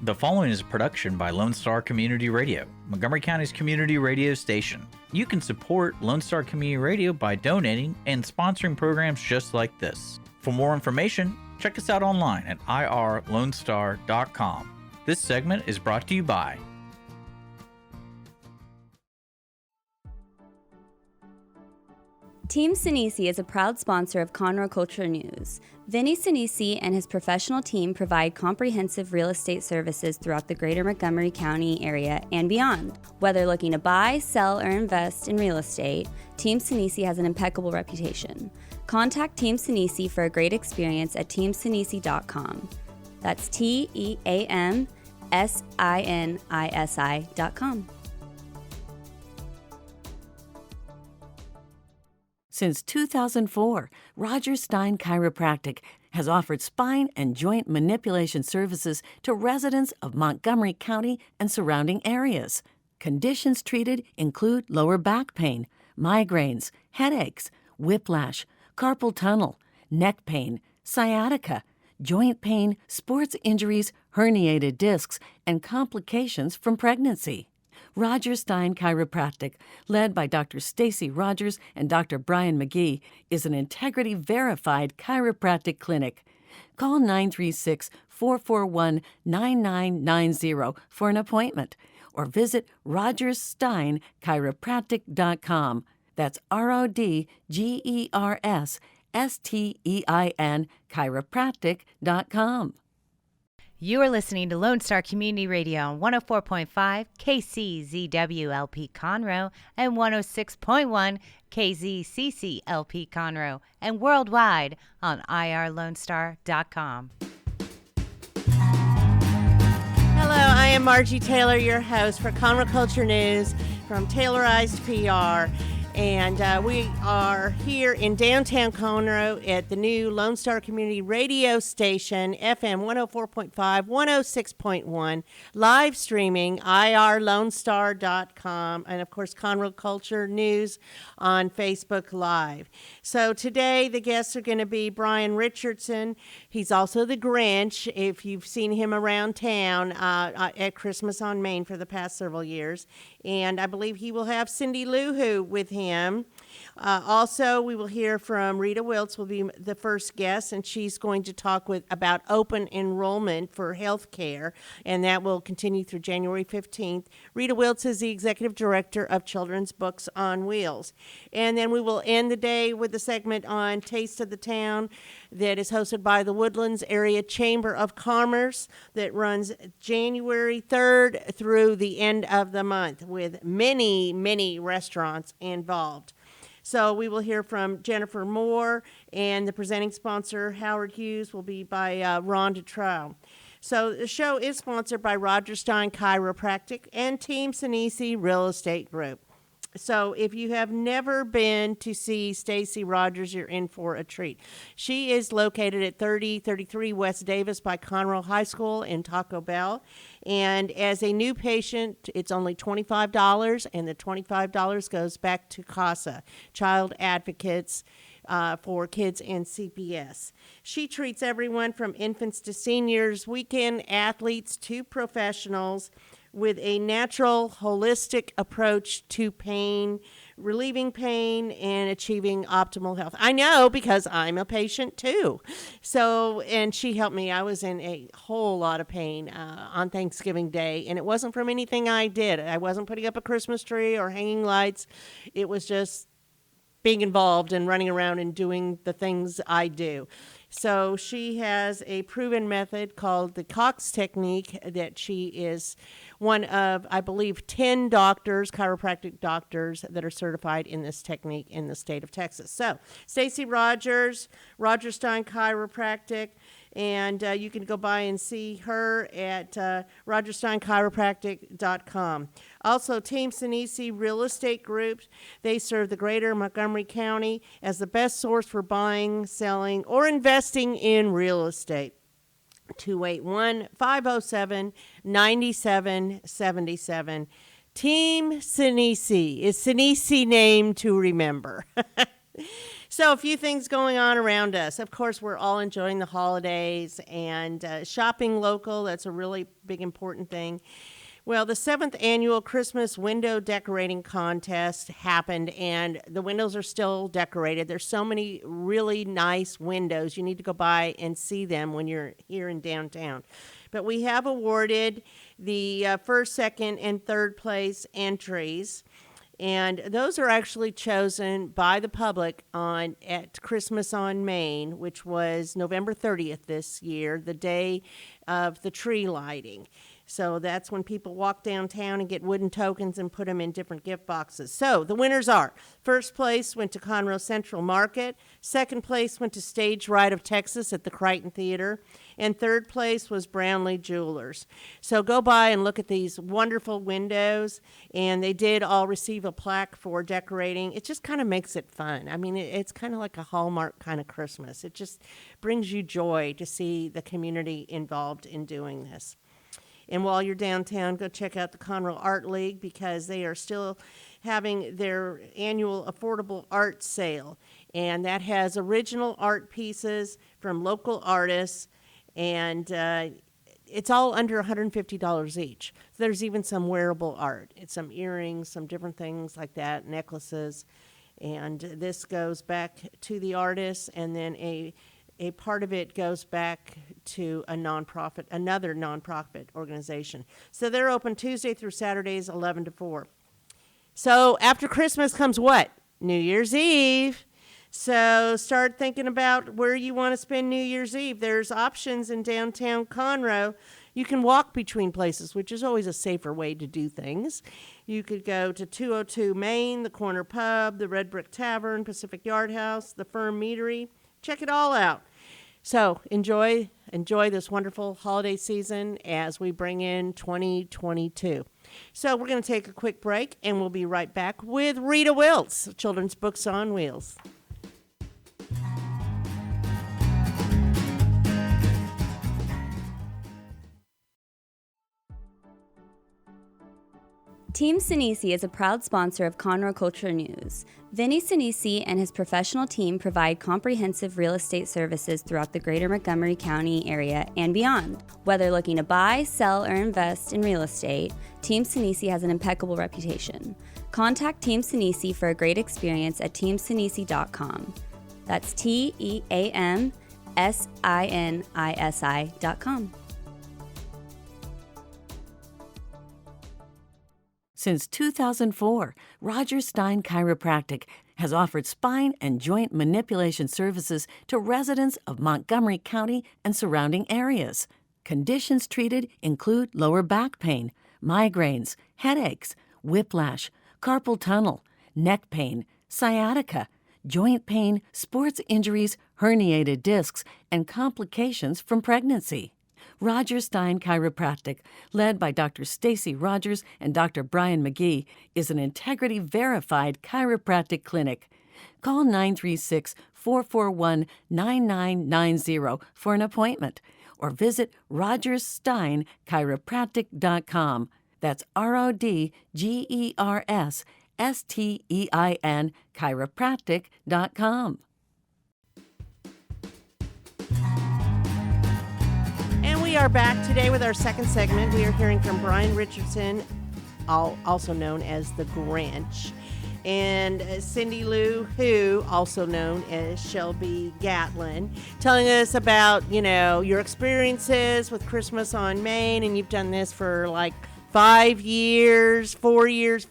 The following is a production by Lone Star Community Radio, Montgomery County's community radio station. You can support Lone Star Community Radio by donating and sponsoring programs just like this. For more information, check us out online at irlonestar.com. This segment is brought to you by Team Sinisi is a proud sponsor of Conroe Culture News. Vinny Sinisi and his professional team provide comprehensive real estate services throughout the greater Montgomery County area and beyond. Whether looking to buy, sell, or invest in real estate, Team Sinisi has an impeccable reputation. Contact Team Sinisi for a great experience at teamsinisi.com. That's TEAMSINISI.com. Since 2004, Stein Chiropractic has offered spine and joint manipulation services to residents of Montgomery County and surrounding areas. Conditions treated include lower back pain, migraines, headaches, whiplash, carpal tunnel, neck pain, sciatica, joint pain, sports injuries, herniated discs, and complications from pregnancy. Stein Chiropractic, led by Dr. Stacy Rogers and Dr. Brian McGee, is an integrity-verified chiropractic clinic. Call 936-441-9990 for an appointment or visit rogerssteinchiropractic.com. That's RODGERSSTEIN chiropractic.com. You are listening to Lone Star Community Radio on 104.5 KCZWLP Conroe and 106.1 KZCCLP Conroe and worldwide on irlonestar.com. Hello, I am Margie Taylor, your host for Conroll Culture News from Taylorized PR. And we are here in downtown Conroe at the new Lone Star Community Radio Station, FM 104.5, 106.1, live streaming, irlonestar.com, and of course, Conroll Culture News on Facebook Live. So today, the guests are going to be Brian Richardson. He's also the Grinch, if you've seen him around town at Christmas on Main for the past several years. And I believe he will have Cindy Lou Who with him. Also, we will hear from Rita Wiltz will be the first guest, and she's going to talk about open enrollment for health care, and that will continue through January 15th. Rita Wiltz is the Executive Director of Children's Books on Wheels. And then we will end the day with a segment on Taste of the Town that is hosted by the Woodlands Area Chamber of Commerce that runs January 3rd through the end of the month with many, many restaurants involved. So we will hear from Jennifer Moore, and the presenting sponsor, Howard Hughes, will be by Ron Detrow. So the show is sponsored by Stein Chiropractic and Team Sinisi Real Estate Group. So if you have never been to see Stacy Rogers, you're in for a treat. She is located at 3033 West Davis by Conroll High School in Taco Bell. And as a new patient, it's only $25, and the $25 goes back to CASA, Child Advocates for Kids and CPS. She treats everyone from infants to seniors, weekend athletes to professionals, with a natural, holistic approach to pain, relieving pain, and achieving optimal health. I know because I'm a patient too. So, and she helped me. I was in a whole lot of pain on Thanksgiving Day, and it wasn't from anything I did. I wasn't putting up a Christmas tree or hanging lights. It was just being involved and running around and doing the things I do. So she has a proven method called the Cox Technique that she is one of, I believe, 10 doctors, chiropractic doctors, that are certified in this technique in the state of Texas. So Stacy Rogers, Stein Chiropractic, and you can go by and see her at rogerssteinchiropractic.com. Also, Team Sinisi Real Estate Group, they serve the greater Montgomery County as the best source for buying, selling, or investing in real estate. 281-507-9777. Team Sinisi. Is Sinisi name to remember? So a few things going on around us. Of course, we're all enjoying the holidays and shopping local. That's a really big, important thing. Well, the 7th annual Christmas window decorating contest happened, and the windows are still decorated. There's so many really nice windows. You need to go by and see them when you're here in downtown. But we have awarded the first, second, and third place entries. And those are actually chosen by the public at Christmas on Main, which was November 30th this year, the day of the tree lighting. So that's when people walk downtown and get wooden tokens and put them in different gift boxes. So the winners are: first place went to Conroe Central Market, second place went to Stage Right of Texas at the Crichton Theater, and third place was Brownlee Jewelers. So go by and look at these wonderful windows, and they did all receive a plaque for decorating. It just kind of makes it fun. I mean, it's kind of like a Hallmark kind of Christmas. It just brings you joy to see the community involved in doing this. And while you're downtown, go check out the Conroll Art League, because they are still having their annual affordable art sale. And that has original art pieces from local artists, and it's all under $150 each. There's even some wearable art. It's some earrings, some different things like that, necklaces. And this goes back to the artists, and then a part of it goes back to another nonprofit organization. So they're open Tuesday through Saturdays, 11 to 4. So after Christmas comes what? New Year's Eve. So start thinking about where you want to spend New Year's Eve. There's options in downtown Conroe. You can walk between places, which is always a safer way to do things. You could go to 202 Main, the Corner Pub, the Red Brick Tavern, Pacific Yard House, the Firm Meadery. Check it all out. So enjoy this wonderful holiday season as we bring in 2022. So we're going to take a quick break, and we'll be right back with Rita Wiltz, Children's Books on Wheels. Team Sinisi is a proud sponsor of Conroe Culture News. Vinny Sinisi and his professional team provide comprehensive real estate services throughout the greater Montgomery County area and beyond. Whether looking to buy, sell, or invest in real estate, Team Sinisi has an impeccable reputation. Contact Team Sinisi for a great experience at teamsinisi.com. That's TEAMSINISI.com. Since 2004, Stein Chiropractic has offered spine and joint manipulation services to residents of Montgomery County and surrounding areas. Conditions treated include lower back pain, migraines, headaches, whiplash, carpal tunnel, neck pain, sciatica, joint pain, sports injuries, herniated discs, and complications from pregnancy. Stein Chiropractic, led by Dr. Stacy Rogers and Dr. Brian McGee, is an integrity-verified chiropractic clinic. Call 936-441-9990 for an appointment, or visit RogersSteinChiropractic.com. That's RODGERSSTEIN chiropractic.com. We are back today with our second segment. We are hearing from Brian Richardson, also known as the Grinch, and Cindy Lou, who also known as Shelby Gatlin, telling us about, your experiences with Christmas on Main, and you've done this for like 5 years, 4 years.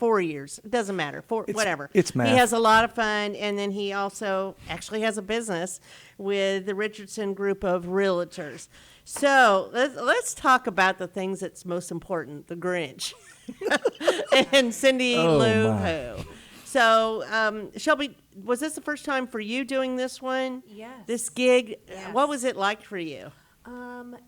It doesn't matter. Whatever. It's math. He has a lot of fun, and then he also actually has a business with the Richardson group of realtors. So let's talk about the things that's most important, the Grinch and Cindy Lou Who. So, Shelby, was this the first time for you doing this one? Yes. This gig? Yes. What was it like for you?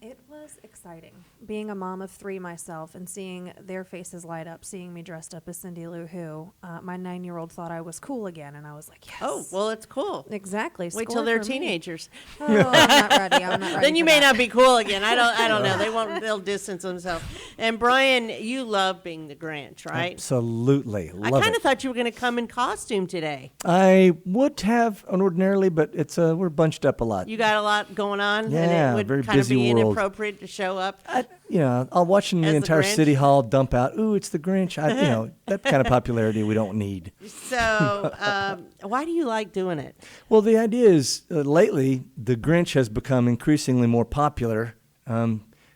It was exciting being a mom of 3 myself and seeing their faces light up, seeing me dressed up as Cindy Lou Who. My 9-year-old thought I was cool again, and I was like, yes. Oh, well, it's cool. Exactly. Wait Score till they're for me. teenagers. Oh, I'm not ready. I'm not ready. Then you for may that. not be cool again. I don't know. They won't. They'll distance themselves. And Brian, you love being the Grinch, right? Absolutely. I Love kind it. of thought you were going to come in costume today. I would have ordinarily, but it's we're bunched up a lot. You got a lot going on, and Yeah, it would very kind of busy be world. inappropriate to show up. I'll watching As the the entire Grinch? city hall dump out. Ooh, it's the Grinch. That kind of popularity we don't need. So, why do you like doing it? Well, the idea is lately the Grinch has become increasingly more popular,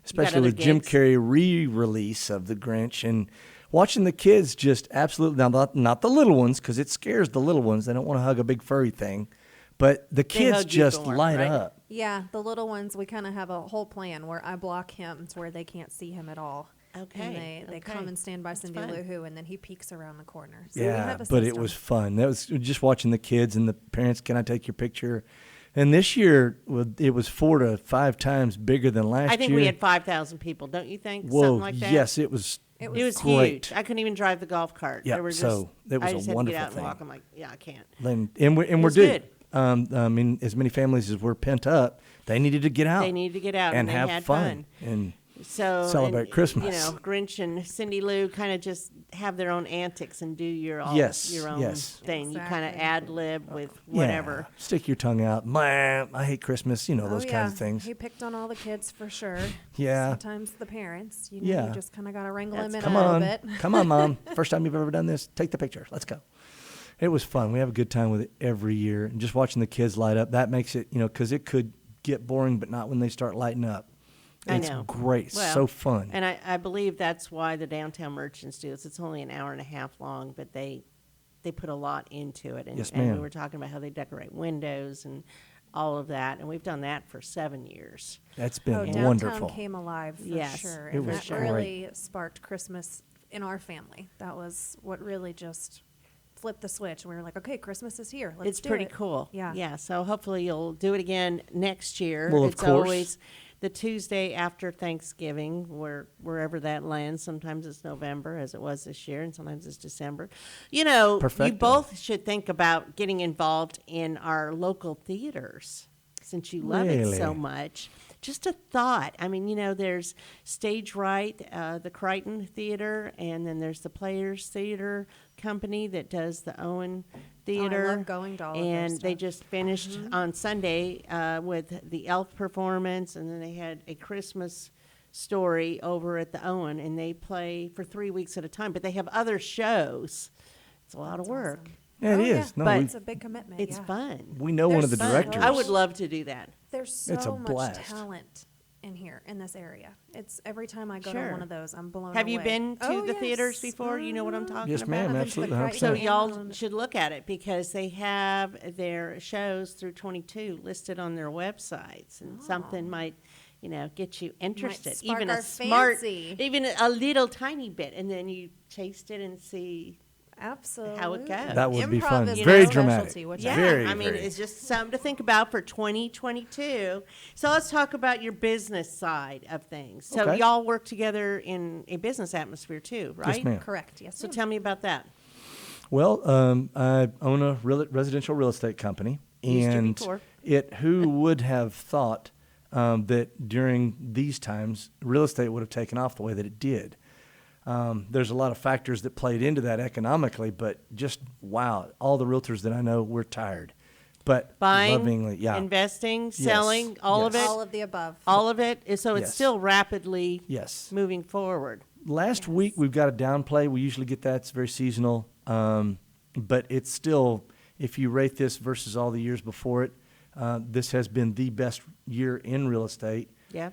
especially other with Jim gigs? Carrey re-release of the Grinch and watching the kids just absolutely not the little ones because it scares the little ones. They don't want to hug a big furry thing, but the kids hug you just more, light right? up. Yeah, the little ones, we kind of have a whole plan where I block him to where they can't see him at all. Okay, And they okay. come and stand by Cindy fun. Lou Who, and then he peeks around the corner. So we Yeah, have a but it system. was fun. That was just watching the kids and the parents. Can I take your picture? And this year, it was 4 to 5 times bigger than last year. I think we had 5,000 people, don't you think? Whoa, Something like that. yes, it was. It was great. huge. I couldn't even drive the golf cart. Yeah, There were so it was I a just had to wonderful get out thing. and walk. I'm like, yeah, I can't. And we're was due. good. I mean, as many families as were pent up, they needed to get out. They needed to get out and they have had fun and So celebrate and, Christmas. You know, Grinch and Cindy Lou kind of just have their own antics and do your own Yes. thing. You kind of Exactly. ad lib with whatever. Yeah, stick your tongue out. Man, I hate Christmas. Those kinds of things. He picked on all the kids for sure. Yeah. Sometimes the parents. Yeah. You just kind of got to wrangle him in Come a on, little bit. come on, Mom. First time you've ever done this. Take the picture. Let's go. It was fun. We have a good time with it every year, and just watching the kids light up. That makes it, because it could get boring, but not when they start lighting up. It's I know. great. Well, So fun. And I believe that's why the downtown merchants do this. It's only an hour and a half long, but they put a lot into it. And, Yes, and we ma'am. were talking about how they decorate windows and all of that, and we've done that for 7 years. That's been Downtown wonderful. came alive for Yes, sure. it And was that great. really sparked Christmas in our family. That was what really just flipped the switch. We were like, okay, Christmas is here. Let's It's do pretty it. cool. Yeah. Yeah. So hopefully you'll do it again next year. Well, of it's course. always the Tuesday after Thanksgiving, wherever that lands. Sometimes it's November, as it was this year, and sometimes it's December. You Perfecto. both should think about getting involved in our local theaters since you love it so Really? much. Just a thought. I mean, there's Stage Right, the Crichton Theater, and then there's the Players Theater Company that does the Owen Theater. love going to all of their And they stuff. just finished on Sunday with the Elf performance, and then they had a Christmas story over at the Owen, and they play for 3 weeks at a time. But they have other shows. It's a lot of work. Yeah, it Oh, is. yeah. No, But we, It's a big commitment. It's yeah. fun. we know one of the There's fun. directors. I would love to do that. There's so It's a much blast. talent in here, in this area. It's every time I go Sure. to one of those, I'm blown Have you away. been to Oh, the theaters yes. before? You know what I'm talking Yes, about? ma'am. I've been to the Absolutely. Crichton. So 100%. y'all should look at it because they have their shows through 22 listed on their websites, and something might, get you interested. spark Even a our smart, fancy. even a little tiny bit, and then you taste it and see. Absolutely. How it goes. That would be Improv fun. is Very my dramatic. specialty, which Yeah, Very, I mean, very. it's just something to think about for 2022. So let's talk about your business side of things. So Okay. y'all work together in a business atmosphere too, right? Yes, ma'am. Correct. Yes. So ma'am. tell me about that. Well, I own a residential real estate company, Used to and before. who would have thought that during these times real estate would have taken off the way that it did? There's a lot of factors that played into that economically, but just wow, all the realtors that I know, we're tired, but Buying, lovingly, yeah, investing, selling, all of yes. it. All of the above. All of it. So it's Yes. still rapidly yes. moving forward. Last week we've got a downplay. We usually get that. It's very seasonal, but it's still. If you rate this versus all the years before it, this has been the best year in real estate. Yeah.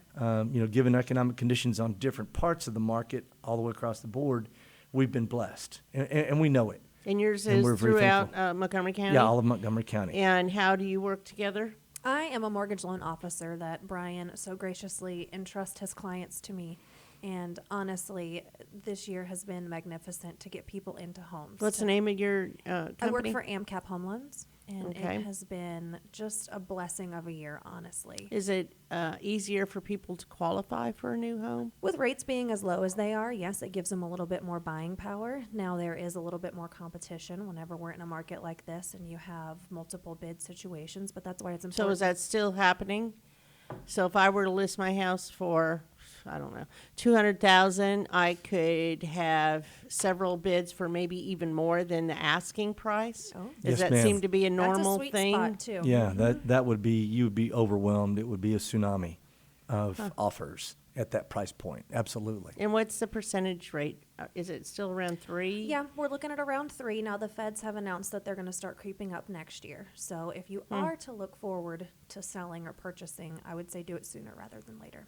Given economic conditions on different parts of the market, all the way across the board, we've been blessed, and we know it. And yours And is we're very throughout thankful. Montgomery County? Yeah, all of Montgomery County. And how do you work together? I am a mortgage loan officer that Brian so graciously entrusts his clients to me. And honestly, this year has been magnificent to get people into homes. What's the name of your company? I work for AmCap Home Loans. And Okay. it has been just a blessing of a year, honestly. Is it easier for people to qualify for a new home? With rates being as low as they are, yes, it gives them a little bit more buying power. Now there is a little bit more competition whenever we're in a market like this and you have multiple bid situations, but that's why it's important. So is that still happening? So if I were to list my house for, I don't know, 200,000, I could have several bids for maybe even more than the asking price? Oh. Does Yes, that ma'am. seem to be a normal That's a sweet thing? spot too. Yeah, that would be, you would be overwhelmed. It would be a tsunami of offers at that price point. Absolutely. And what's the percentage rate? Is it still around 3? Yeah, we're looking at around 3. Now the feds have announced that they're going to start creeping up next year. So if you are to look forward to selling or purchasing, I would say do it sooner rather than later.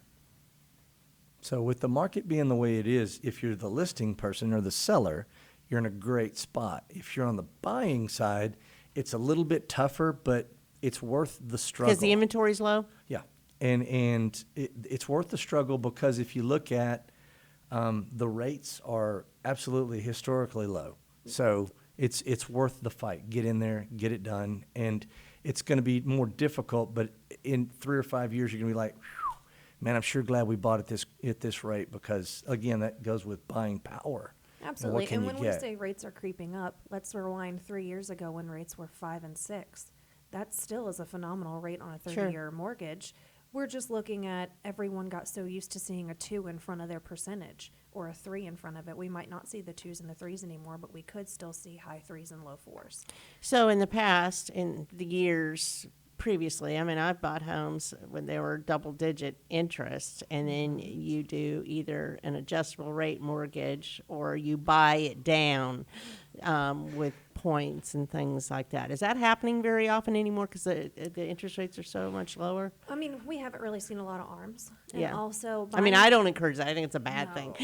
So with the market being the way it is, if you're the listing person or the seller, you're in a great spot. If you're on the buying side, it's a little bit tougher, but it's worth the struggle. Because the inventory's low? Yeah, and it's worth the struggle because if you look at the rates are absolutely historically low. So it's worth the fight. Get in there, get it done, and it's going to be more difficult. But in 3 or 5 years, you're going to be like, "Whew, man, I'm sure glad we bought at this rate," because again, that goes with buying power. Absolutely. And And what when can you we get? say rates are creeping up, let's rewind 3 years ago when rates were 5 and 6. That still is a phenomenal rate on a 30-year mortgage. We're just looking at everyone got so used to seeing a 2 in front of their percentage or a 3 in front of it. We might not see the 2s and the 3s anymore, but we could still see high 3s and low 4s. So in the past, in the years previously, I mean, I've bought homes when they were double-digit interest, and then you do either an adjustable rate mortgage or you buy it down with points and things like that. Is that happening very often anymore because the interest rates are so much lower? I mean, we haven't really seen a lot of ARMs. And Yeah. also, I mean, buying- I don't encourage that. I think it's a bad thing.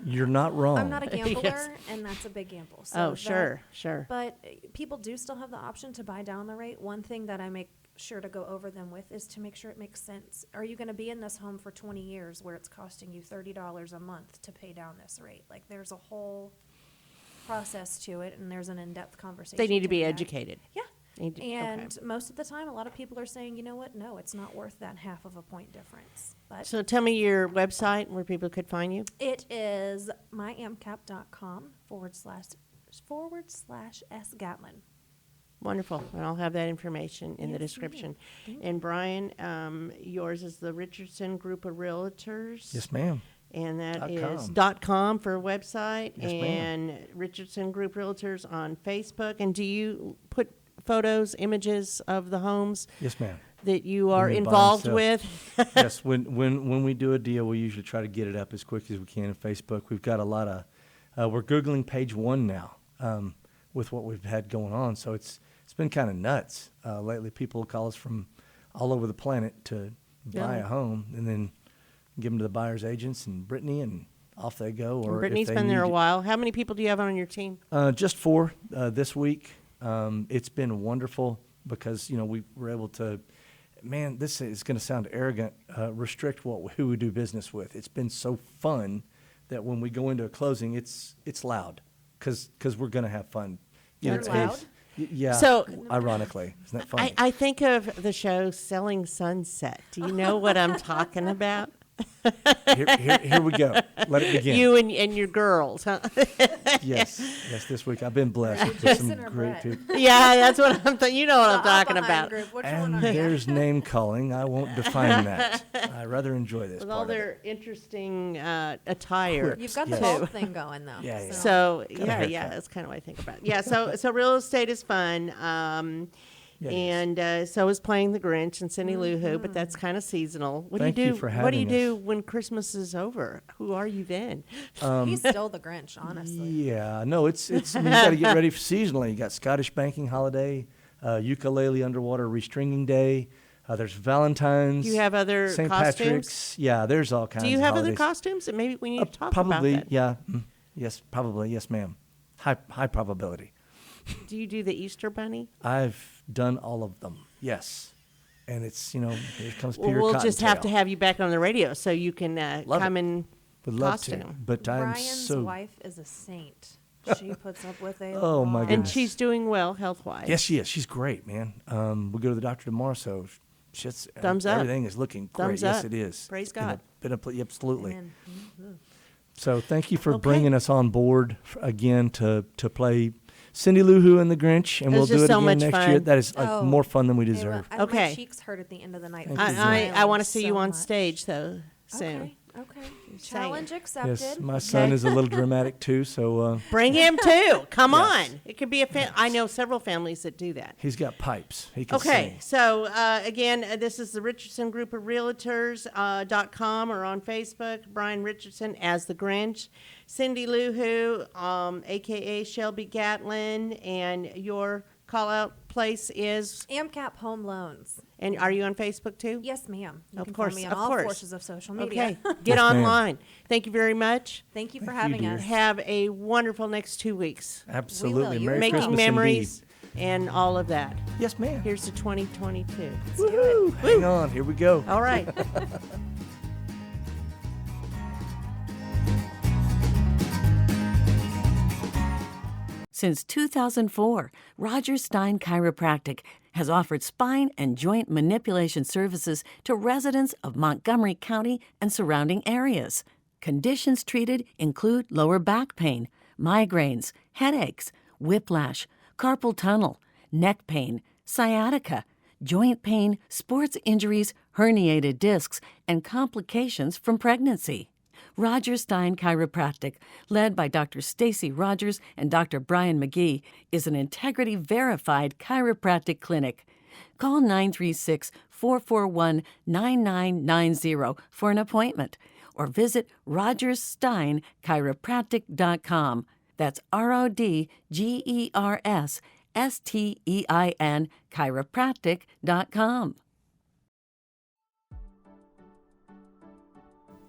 You're not wrong. I'm not a gambler, Yes. and that's a big gamble. So Oh, that- sure. But people do still have the option to buy down the rate. One thing that I make sure to go over them with is to make sure it makes sense. Are you going to be in this home for 20 years where it's costing you $30 a month to pay down this rate? Like, there's a whole process to it, and there's an in-depth conversation. They need to be had. educated. Yeah. Okay. And most of the time, a lot of people are saying, you know what? No, it's not worth that half of a point difference. But So tell me your website where people could find you. it is myamcap.com / sgatlin. Wonderful. And I'll have that information in the description. And Brian, yours is the Richardson Group of Realtors. Yes, ma'am. And that is .com. .com for a website. Yes, and ma'am. Richardson Group Realtors on Facebook. And do you put photos, images of the homes Yes, ma'am. that you are When we buy and involved sell. with? Yes, when we do a deal, we usually try to get it up as quick as we can on Facebook. We've got a lot of, we're Googling page 1 now with what we've had going on. So it's been kind of nuts. Lately, people call us from all over the planet to buy Yeah. a home and then give them to the buyer's agents and Brittany, and off they go. Or And if Brittany's they been there a need- while. How many people do you have on your team? Just 4 this week. It's been wonderful because, we were able to, man, this is going to sound arrogant, restrict who we do business with. It's been so fun that when we go into a closing, it's loud because we're going to have fun. You're loud? Yeah. So- ironically, isn't that funny? I think of the show Selling Sunset. Do you know what I'm talking about? Here we go. Let it begin. You and your girls, huh? Yes, this week I've been blessed with some Jason or great Brett? people. Yeah, that's what you know what I'm The talking Oppenheim about. Group, which And one are you? there's name calling. I won't define that. I rather enjoy this With part all of it. their interesting attire. You've got the Yes. bald thing going, though. Yeah, yeah. So Got a yeah, haircut. that's kind of what I think about. Yeah, so real estate is fun, Yeah, it and so is playing the Grinch and Cindy Lou Who, but that's kind of seasonal. What Thank do you you do? for What do you having do us. when Christmas is over? Who are you then? He's still the Grinch, honestly. Yeah, no, it's. I mean, you got to get ready for seasonally. You got Scottish banking holiday, ukulele underwater restringing day. There's Valentine's. Do you have other St. costumes? Patrick's. Yeah, there's all kinds. Do you of have other holidays. costumes that maybe we need to talk Probably, about? That? yeah. Yes, probably. Yes, ma'am. High probability. Do you do the Easter Bunny? I've done all of them. Yes, and it's here comes Well, Peter we'll just have to Cottontail. have you back on the radio so you can Love come it. in Would love costume. to, but I'm Brian's so wife is a saint. She puts up with it. Oh, my And goodness. she's doing well health-wise. Yes, she is. She's great, man. We go to the doctor tomorrow, so she's, Thumbs up. everything is looking great. Thumbs Yes, up. it is. Praise It's been God. absolutely. Amen. So thank you for Okay. bringing us on board again to play Cindy Lou Who and the Grinch, and It we'll was do just it so again much next fun. year. That is Oh. more fun than we It wa- deserve. and Okay. My cheeks hurt at the end of the night. Thank from you. I smiling want to see so you on much. stage, though, soon. Okay. saying. Challenge accepted. Yes, my son is a little dramatic too, so Bring him too. Come Yes. on. It could be I know several families that do that. he's got pipes. He can Okay, sing. so again, this is the Richardson Group of Realtors.com or on Facebook. Brian Richardson as the Grinch, Cindy Lou Who, aka Shelby Gatlin, and your call out place is. AMCAP Home Loans. And are you on Facebook too? Yes, ma'am. You Of can course, find me on of all course. forces of social media. Okay, get Yes, ma'am. online. Thank you very much. Thank you for Thank you, having dear. us. Have a wonderful next 2 weeks. Absolutely. You Merry as Making Christmas memories indeed. and all of that. Yes, ma'am. Here's to 2022. Woo! Hang on. Here we go. All right. Since 2004, Stein Chiropractic has offered spine and joint manipulation services to residents of Montgomery County and surrounding areas. Conditions treated include lower back pain, migraines, headaches, whiplash, carpal tunnel, neck pain, sciatica, joint pain, sports injuries, herniated discs, and complications from pregnancy. Stein Chiropractic, led by Dr. Stacy Rogers and Dr. Brian McGee, is an integrity-verified chiropractic clinic. Call 936-441-9990 for an appointment or visit rogerssteinchiropractic.com. That's RODGERSSTEIN chiropractic.com.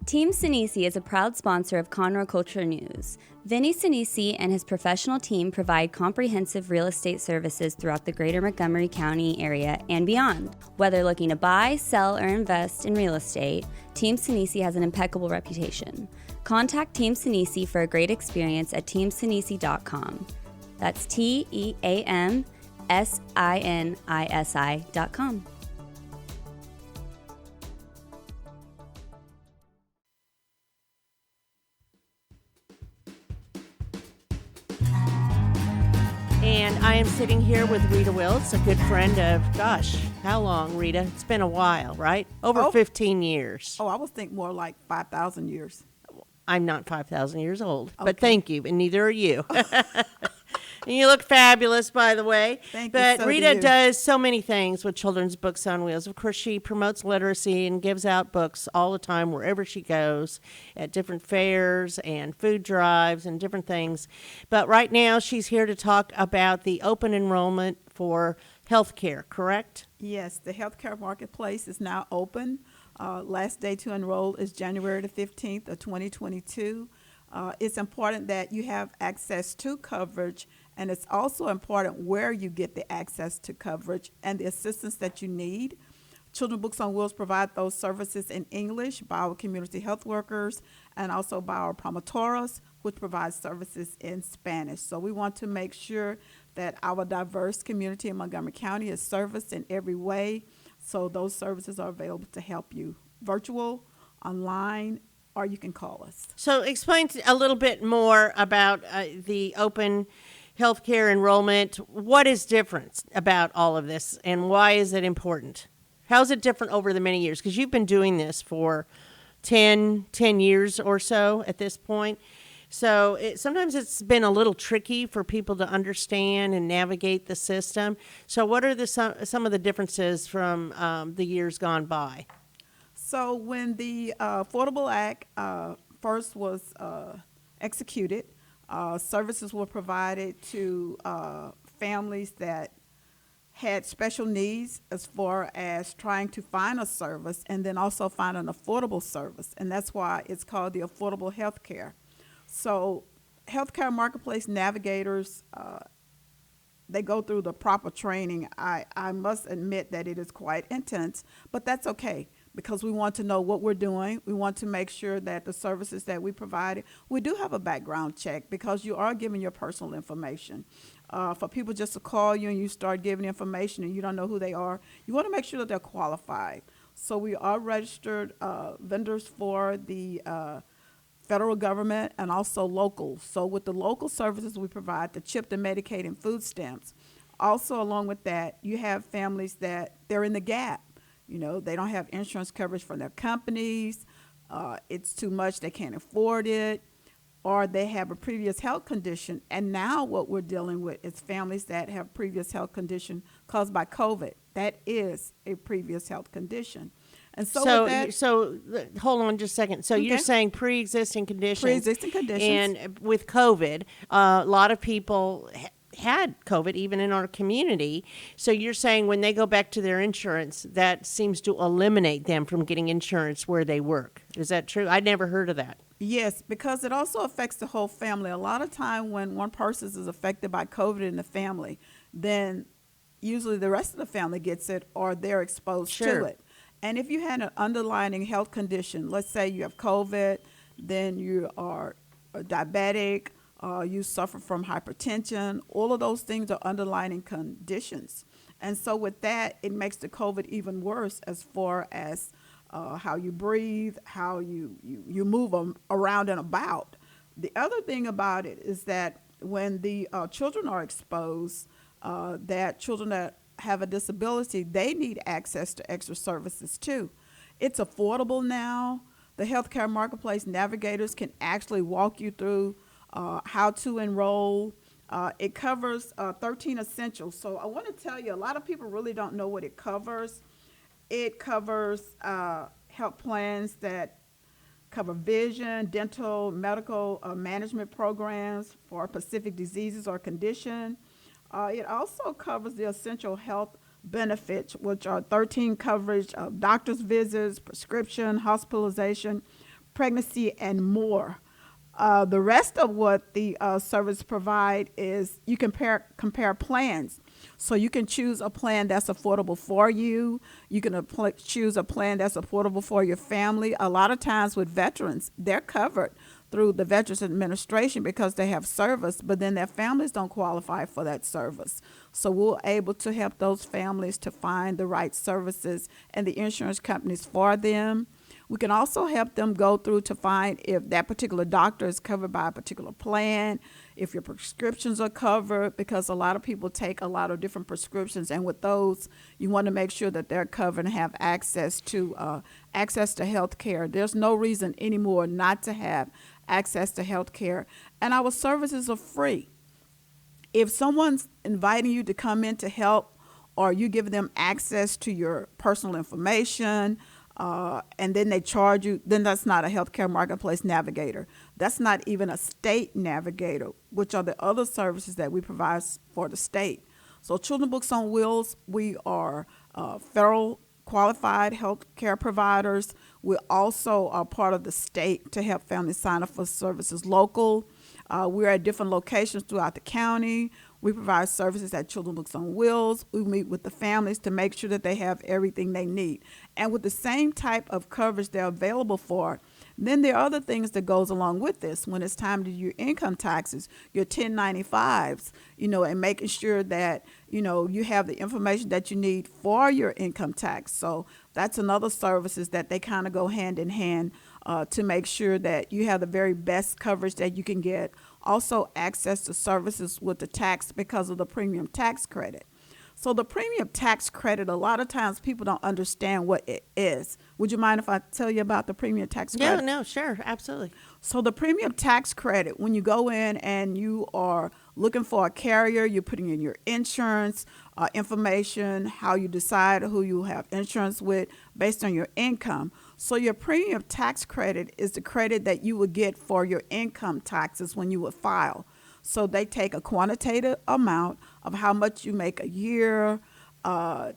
Team Sinisi is a proud sponsor of Conroe Culture News. Vinny Sinisi and his professional team provide comprehensive real estate services throughout the greater Montgomery County area and beyond. Whether looking to buy, sell, or invest in real estate, Team Sinisi has an impeccable reputation. Contact Team Sinisi for a great experience at teamsinisi.com. That's TEAMSINISI.com. And I am sitting here with Rita Wiltz, a good friend of, gosh, how long, Rita? It's been a while, right? Over 15 years. Oh, I was thinking more like 5,000 years. I'm not 5,000 years old, but Okay. thank you, and neither are you. And you look fabulous, by the way. Thank you, But so do Rita you. does so many things with Children's Books on Wheels. Of course, she promotes literacy and gives out books all the time wherever she goes, at different fairs and food drives and different things. But right now, she's here to talk about the open enrollment for healthcare, correct? Yes, the healthcare marketplace is now open. Last day to enroll is January the 15th of 2022. It's important that you have access to coverage, and it's also important where you get the access to coverage and the assistance that you need. Children's Books on Wheels provide those services in English by our community health workers and also by our promotoras, which provides services in Spanish. So we want to make sure that our diverse community in Montgomery County is serviced in every way. So those services are available to help you, virtual, online, or you can call us. So explain a little bit more about the open healthcare enrollment. What is different about all of this, and why is it important? How is it different over the many years? Because you've been doing this for 10 years or so at this point. So sometimes it's been a little tricky for people to understand and navigate the system. So what are some of the differences from the years gone by? So when the Affordable Act first was executed, services were provided to families that had special needs as far as trying to find a service and then also find an affordable service. And that's why it's called the Affordable Health Care. So healthcare marketplace navigators, they go through the proper training. I must admit that it is quite intense, but that's okay because we want to know what we're doing. We want to make sure that the services that we provide, we do have a background check because you are giving your personal information. For people just to call you and you start giving information and you don't know who they are, you want to make sure that they're qualified. So we are registered vendors for the federal government and also local. So with the local services we provide, the CHIP, the Medicaid, and food stamps. Also, along with that, you have families that they're in the gap. You know, they don't have insurance coverage from their companies. It's too much. They can't afford it. Or they have a previous health condition. And now what we're dealing with is families that have previous health condition caused by COVID. That is a previous health condition. And so hold on just a second. So you're saying pre-existing conditions. Pre-existing conditions. And with COVID, a lot of people had COVID even in our community. So you're saying when they go back to their insurance, that seems to eliminate them from getting insurance where they work. Is that true? I'd never heard of that. Yes, because it also affects the whole family. A lot of time when one person is affected by COVID in the family, then usually the rest of the family gets it or they're exposed to it. And if you had an underlying health condition, let's say you have COVID, then you are diabetic, you suffer from hypertension, all of those things are underlying conditions. And so with that, it makes the COVID even worse as far as how you breathe, how you move around and about. The other thing about it is that when the children are exposed, that children that have a disability, they need access to extra services too. It's affordable now. The healthcare marketplace navigators can actually walk you through how to enroll. It covers 13 essentials. So I want to tell you, a lot of people really don't know what it covers. It covers health plans that cover vision, dental, medical management programs for specific diseases or condition. It also covers the essential health benefits, which are 13 coverage of doctor's visits, prescription, hospitalization, pregnancy, and more. The rest of what the service provide is you compare plans. So you can choose a plan that's affordable for you. You can choose a plan that's affordable for your family. A lot of times with veterans, they're covered through the Veterans Administration because they have service, but then their families don't qualify for that service. So we're able to help those families to find the right services and the insurance companies for them. We can also help them go through to find if that particular doctor is covered by a particular plan, if your prescriptions are covered, because a lot of people take a lot of different prescriptions, and with those, you want to make sure that they're covered and have access to health care. There's no reason anymore not to have access to health care, and our services are free. If someone's inviting you to come in to help, or you give them access to your personal information, and then they charge you, then that's not a healthcare marketplace navigator. That's not even a state navigator, which are the other services that we provide for the state. So Children's Books on Wheels, we are federal qualified healthcare providers. We also are part of the state to help families sign up for services local. We're at different locations throughout the county. We provide services at Children's Books on Wheels. We meet with the families to make sure that they have everything they need. And with the same type of coverage they're available for, then there are other things that goes along with this. When it's time to do your income taxes, your 1095s, and making sure that, you have the information that you need for your income tax. So that's another services that they kind of go hand in hand to make sure that you have the very best coverage that you can get. Also access to services with the tax because of the premium tax credit. So the premium tax credit, a lot of times people don't understand what it is. Would you mind if I tell you about the premium tax credit? No, sure, absolutely. So the premium tax credit, when you go in and you are looking for a carrier, you're putting in your insurance information, how you decide who you have insurance with based on your income. So your premium tax credit is the credit that you would get for your income taxes when you would file. So they take a quantitative amount of how much you make a year,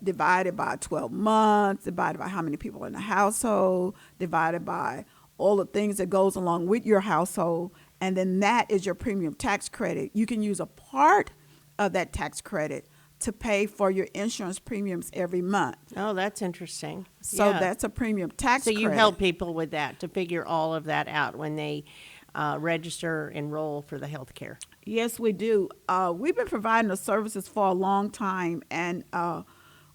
divided by 12 months, divided by how many people in the household, divided by all the things that goes along with your household, and then that is your premium tax credit. You can use a part of that tax credit to pay for your insurance premiums every month. Oh, that's interesting. So Yeah. that's a premium tax So credit. you help people with that to figure all of that out when they register, enroll for the health care. Yes, we do. We've been providing the services for a long time, and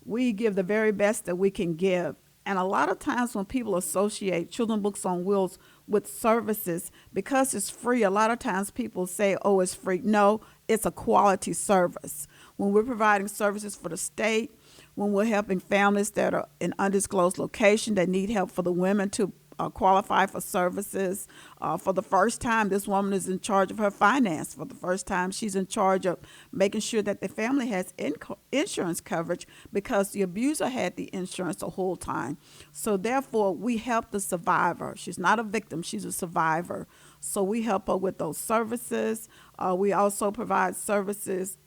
we give the very best that we can give. And a lot of times when people associate Children's Books on Wheels with services, because it's free, a lot of times people say, oh, it's free. No, it's a quality service. When we're providing services for the state, when we're helping families that are in undisclosed location that need help for the women to qualify for services. For the first time, this woman is in charge of her finance. For the first time, she's in charge of making sure that the family has insurance coverage because the abuser had the insurance the whole time. So therefore, we help the survivor. She's not a victim, she's a survivor. So we help her with those services. We also provide services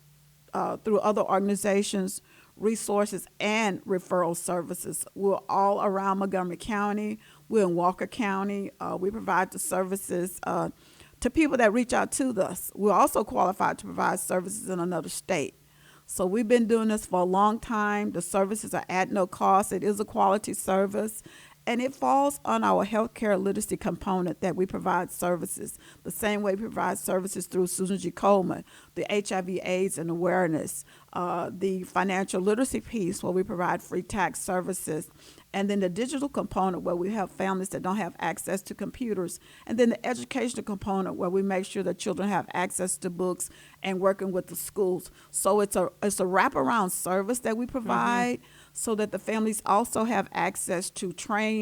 through other organizations, resources, and referral services. We're all around Montgomery County. We're in Walker County. We provide the services to people that reach out to us. We're also qualified to provide services in another state. So we've been doing this for a long time. The services are at no cost. It is a quality service. And it falls on our healthcare literacy component that we provide services, the same way we provide services through Susan G. Coleman, the HIV/AIDS and awareness, the financial literacy piece where we provide free tax services, and then the digital component where we help families that don't have access to computers, and then the educational component where we make sure that children have access to books and working with the schools. So it's a wraparound service that we provide so that the families also have access to training,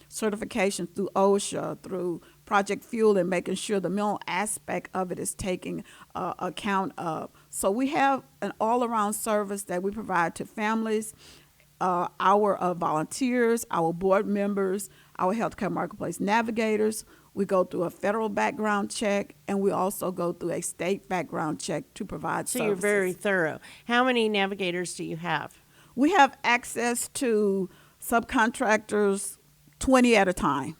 certification through OSHA, through Project Fuel, and making sure the mental aspect of it is taking account of. So we have an all-around service that we provide to families, our volunteers, our board members, our healthcare marketplace navigators. We go through a federal background check, and we also go through a state background check to provide services. So you're very thorough. How many navigators do you have? We have access to subcontractors 20 at a time.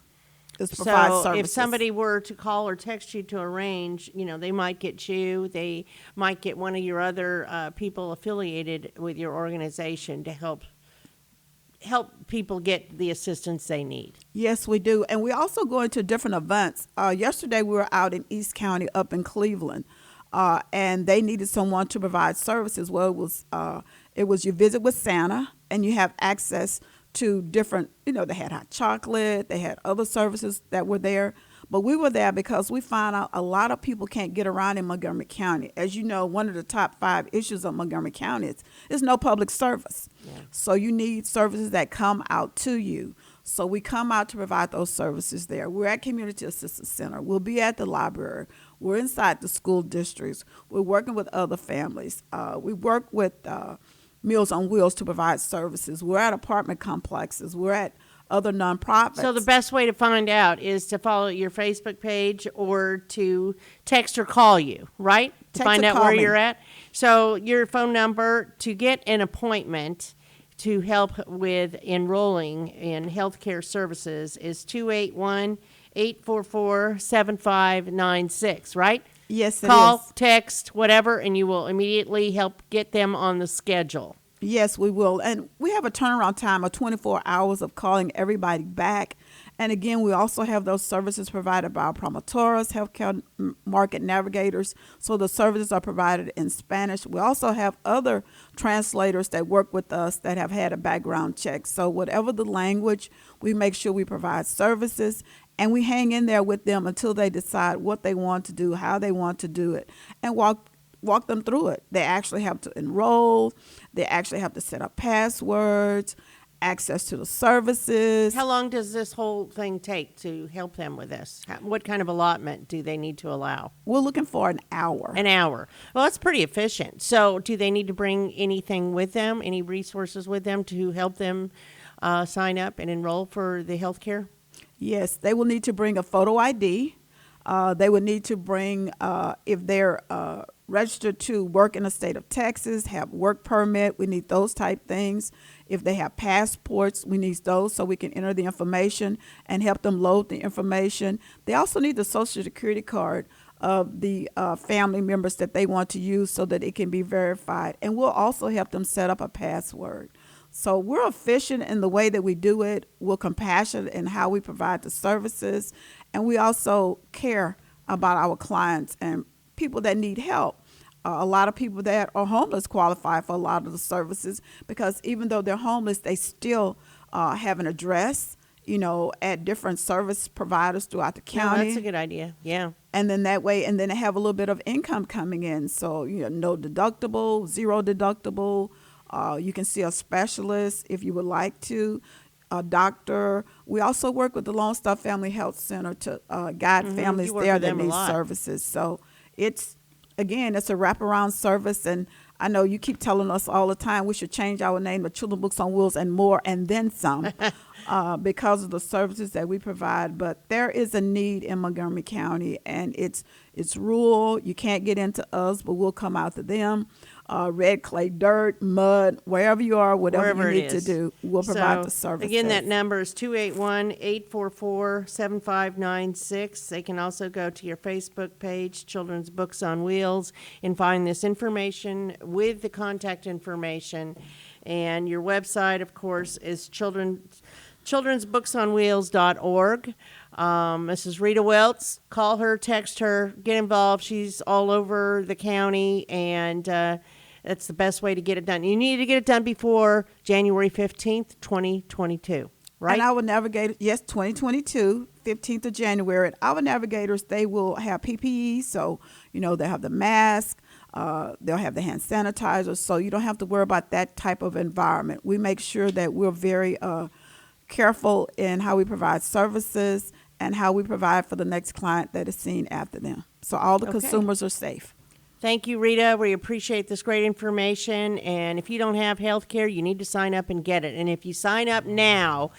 So if somebody were to call or text you to arrange, they might get you, they might get one of your other people affiliated with your organization to help people get the assistance they need. Yes, we do. And we also go into different events. Yesterday we were out in East County up in Cleveland, and they needed someone to provide services. Well, it was you visit with Santa, and you have access to different, they had hot chocolate, they had other services that were there. But we were there because we found out a lot of people can't get around in Montgomery County. As you know, one of the top 5 issues of Montgomery County is no public service. Yeah. So you need services that come out to you. So we come out to provide those services there. We're at Community Assistance Center. We'll be at the library. We're inside the school districts. We're working with other families. We work with Meals on Wheels to provide services. We're at apartment complexes. We're at other nonprofits. So the best way to find out is to follow your Facebook page or to text or call you, right? To find out where you're at. So your phone number to get an appointment to help with enrolling in healthcare services is 281-844-7596, right? Yes, it Call, is. text, whatever, and you will immediately help get them on the schedule. Yes, we will. And we have a turnaround time of 24 hours of calling everybody back. And again, we also have those services provided by our promotoras, healthcare market navigators. So the services are provided in Spanish. We also have other translators that work with us that have had a background check. So whatever the language, we make sure we provide services. And we hang in there with them until they decide what they want to do, how they want to do it, and walk them through it. They actually have to enroll. They actually have to set up passwords, access to the services. How long does this whole thing take to help them with this? What kind of allotment do they need to allow? We're looking for an hour. An hour. Well, that's pretty efficient. So do they need to bring anything with them, any resources with them to help them sign up and enroll for the health care? Yes, they will need to bring a photo ID. They would need to bring, if they're registered to work in the state of Texas, have work permit, we need those type things. If they have passports, we need those so we can enter the information and help them load the information. They also need the Social Security card of the family members that they want to use so that it can be verified. And we'll also help them set up a password. So we're efficient in the way that we do it. We're compassionate in how we provide the services. And we also care about our clients and people that need help. A lot of people that are homeless qualify for a lot of the services because even though they're homeless, they still have an address, at different service providers throughout the county. Oh, that's a good idea. Yeah. And then that way, and then they have a little bit of income coming in. So, no deductible, zero deductible. You can see a specialist if you would like to, a doctor. We also work with the Lone Star Family Health Center to guide families there that need services. So it's a wraparound service. And I know you keep telling us all the time we should change our name to Children's Books on Wheels and more and then some because of the services that we provide. But there is a need in Montgomery County, and it's rural. You can't get into us, but we'll come out to them. Red clay, dirt, mud, wherever you are, whatever you need to do, we'll provide the services. Again, that number is 281-844-7596. They can also go to your Facebook page, Children's Books on Wheels, and find this information with the contact information. And your website, of course, is childrensbooksonwheels.org. Mrs. Rita Wiltz, call her, text her, get involved. She's all over the county, and that's the best way to get it done. You need to get it done before January 15th, 2022, right? And our navigators, yes, 2022, 15th of January. Our navigators, they will have PPE, so, they'll have the mask, they'll have the hand sanitizer, so you don't have to worry about that type of environment. We make sure that we're very careful in how we provide services and how we provide for the next client that is seen after them. So all the consumers are safe. Thank you, Rita. We appreciate this great information. And if you don't have health care, you need to sign up and get it. And if you sign up now,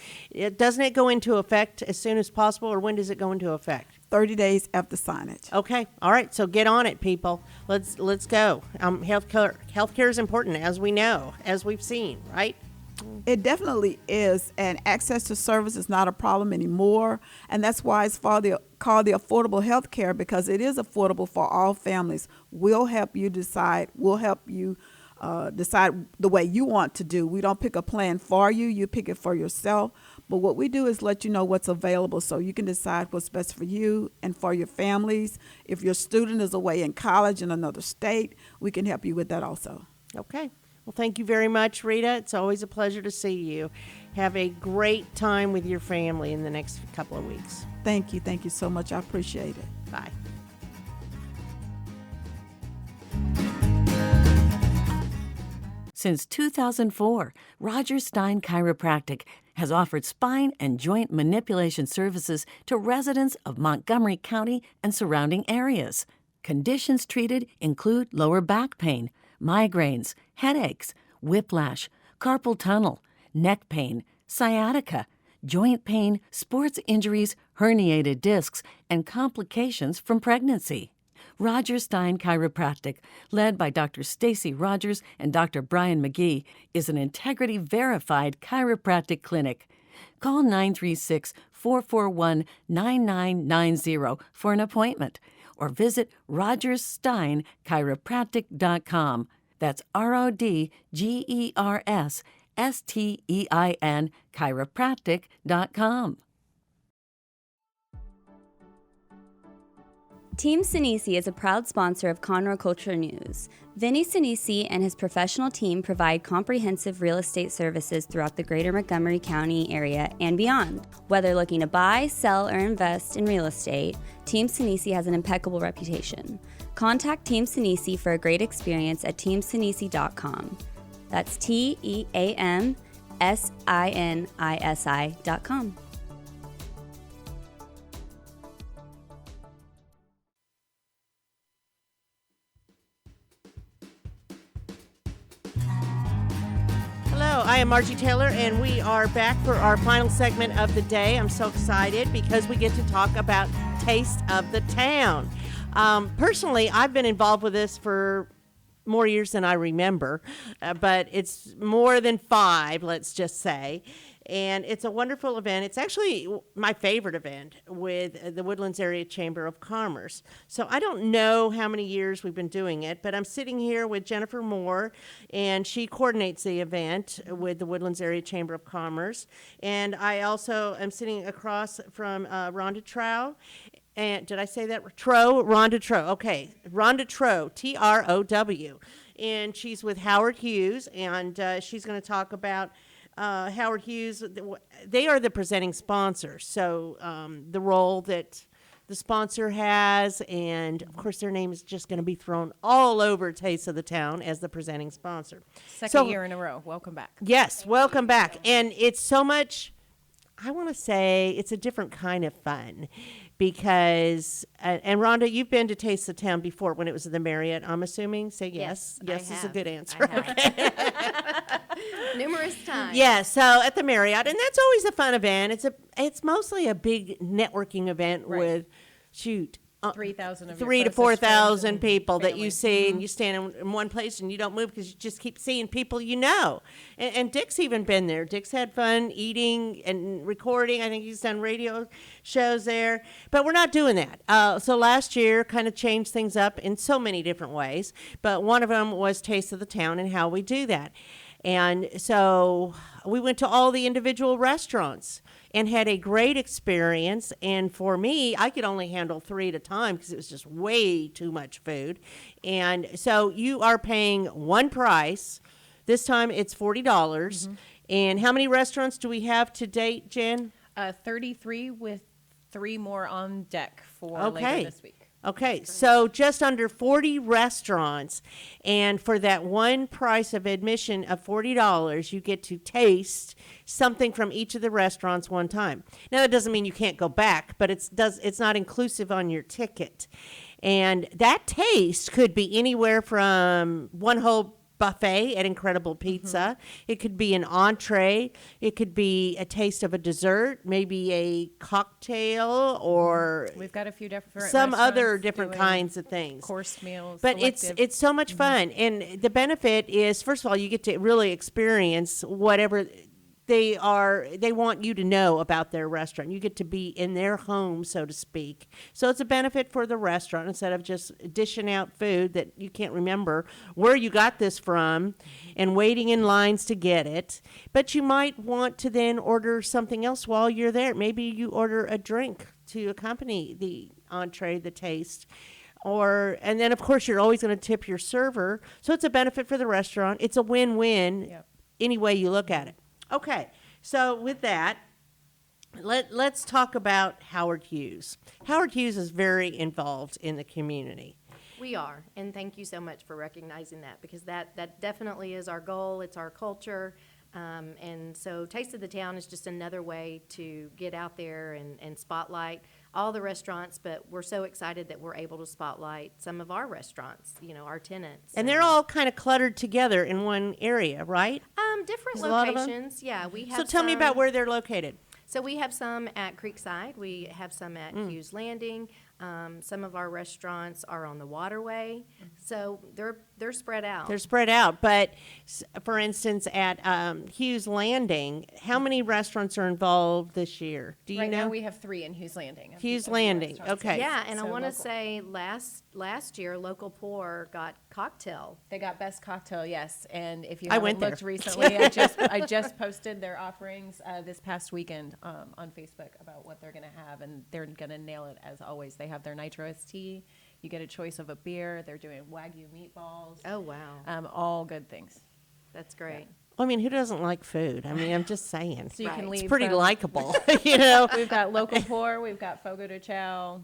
doesn't it go into effect as soon as possible, or when does it go into effect? 30 days after signage. Okay. All right. So get on it, people. Let's go. Health care is important, as we know, as we've seen, right? It definitely is, and access to service is not a problem anymore, and that's why it's called the affordable health care, because it is affordable for all families. We'll help you decide. We'll help you decide the way you want to do. We don't pick a plan for you. You pick it for yourself. But what we do is let you know what's available so you can decide what's best for you and for your families. If your student is away in college in another state, we can help you with that also. Okay. Well, thank you very much, Rita. It's always a pleasure to see you. Have a great time with your family in the next couple of weeks. Thank you. Thank you so much. I appreciate it. Bye. Since 2004, Stein Chiropractic has offered spine and joint manipulation services to residents of Montgomery County and surrounding areas. Conditions treated include lower back pain, migraines, headaches, whiplash, carpal tunnel, neck pain, sciatica, joint pain, sports injuries, herniated discs, and complications from pregnancy. Stein Chiropractic, led by Dr. Stacy Rogers and Dr. Brian McGee, is an integrity-verified chiropractic clinic. Call 936-441-9990 for an appointment, or visit RogersSteinChiropractic.com. That's RODGERSSTEIN chiropractic.com. Team Sinisi is a proud sponsor of Conroe Culture News. Vinny Sinisi and his professional team provide comprehensive real estate services throughout the greater Montgomery County area and beyond. Whether looking to buy, sell, or invest in real estate, Team Sinisi has an impeccable reputation. Contact Team Sinisi for a great experience at teamsinisi.com. That's TEAMSINISI.com. Hello, I am Margie Taylor, and we are back for our final segment of the day. I'm so excited because we get to talk about Taste of the Town. Personally, I've been involved with this for more years than I remember, but it's more than 5, let's just say. And it's a wonderful event. It's actually my favorite event with the Woodlands Area Chamber of Commerce. So I don't know how many years we've been doing it, but I'm sitting here with Jennifer Moore, and she coordinates the event with the Woodlands Area Chamber of Commerce. And I also am sitting across from Rhonda Trow. And did I say that? Rhonda Trow. Okay. Rhonda Trow, Trow. And she's with Howard Hughes, and she's going to talk about Howard Hughes. They are the presenting sponsor, so the role that the sponsor has, and of course their name is just going to be thrown all over Taste of the Town as the presenting sponsor. Second year in a row. Welcome back. Yes, welcome back. And it's so much, I want to say it's a different kind of fun because, and Rhonda, you've been to Taste of the Town before when it was at the Marriott, I'm assuming. Say yes. Yes is a good answer. Okay. Numerous times. Yeah, so at the Marriott, and that's always a fun event. It's mostly a big networking event with, 3,000 of 3 to 4,000 people that you see, and you stand in one place and you don't move because you just keep seeing people you know. And Dick's even been there. Dick's had fun eating and recording. I think he's done radio shows there. But we're not doing that. So last year kind of changed things up in so many different ways. But one of them was Taste of the Town and how we do that. And so we went to all the individual restaurants and had a great experience. And for me, I could only handle 3 at a time because it was just way too much food. And so you are paying one price. This time it's $40. Mm-hmm. And how many restaurants do we have to date, Jen? 33 with 3 more on deck for later this week. Okay, so just under 40 restaurants, and for that one price of admission of $40, you get to taste something from each of the restaurants one time. Now, that doesn't mean you can't go back, but it's not inclusive on your ticket. And that taste could be anywhere from one whole buffet at Incredible Pizza. Mm-hmm. It could be an entree. It could be a taste of a dessert, maybe a cocktail, or we've got a few different some other different kinds of things. Course meals. But it's so much fun. And the benefit is, first of all, you get to really experience whatever they want you to know about their restaurant. You get to be in their home, so to speak. So it's a benefit for the restaurant instead of just dishing out food that you can't remember where you got this from and waiting in lines to get it. But you might want to then order something else while you're there. Maybe you order a drink to accompany the entree, the taste. And then, of course, you're always going to tip your server. So it's a benefit for the restaurant. It's a win-win any way you look at it. Okay, so with that, let's talk about Howard Hughes. Howard Hughes is very involved in the community. We are, and thank you so much for recognizing that, because that definitely is our goal. It's our culture, and so Taste of the Town is just another way to get out there and spotlight all the restaurants, but we're so excited that we're able to spotlight some of our restaurants, our tenants. And they're all kind of cluttered together in one area, right? Different locations. Yeah, we have. So tell me about where they're located. So we have some at Creekside. We have some at Hughes Landing. Some of our restaurants are on the waterway. So they're spread out. They're spread out. But, for instance, at Hughes Landing, how many restaurants are involved this year? Do you know? Right now we have 3 in Hughes Landing. Hughes Landing, okay. Yeah, and I want to say last year, Local Pour got cocktail. They got best cocktail, yes. And if you I haven't went there. looked recently, I just posted their offerings this past weekend on Facebook about what they're going to have, and they're going to nail it as always. They have their nitro tea. You get a choice of a beer. They're doing Wagyu meatballs. Oh, wow. All good things. That's great. Yeah. I mean, who doesn't like food? I mean, I'm just saying. So you can leave. It's pretty likable, you know. We've got Local Pour. We've got Fogo de Chao.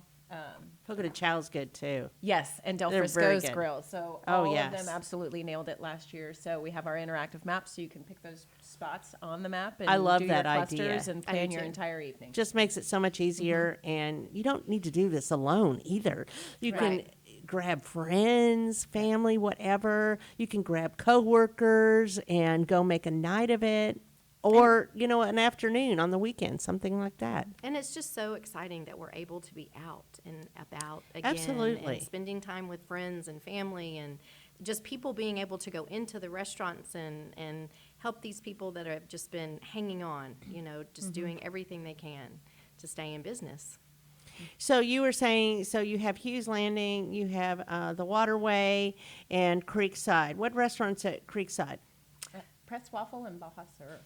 Fogo de Chao's good, too. Yes, and Del They're very Frisco's good. Grill. So all of them absolutely nailed it last year. So we have our interactive maps, so you can pick those spots on the map and I love do that your idea. clusters and plan your entire evening. Just makes it so much easier, and you don't need to do this alone either. You can grab friends, family, whatever. You can grab coworkers and go make a night of it. Or, an afternoon on the weekend, something like that. And it's just so exciting that we're able to be out and about again. Absolutely. And spending time with friends and family, and just people being able to go into the restaurants and help these people that have just been hanging on, just doing everything they can to stay in business. So you were saying, so you have Hughes Landing, you have the Waterway, and Creekside. What restaurants at Creekside? Press Waffle and Bahasur.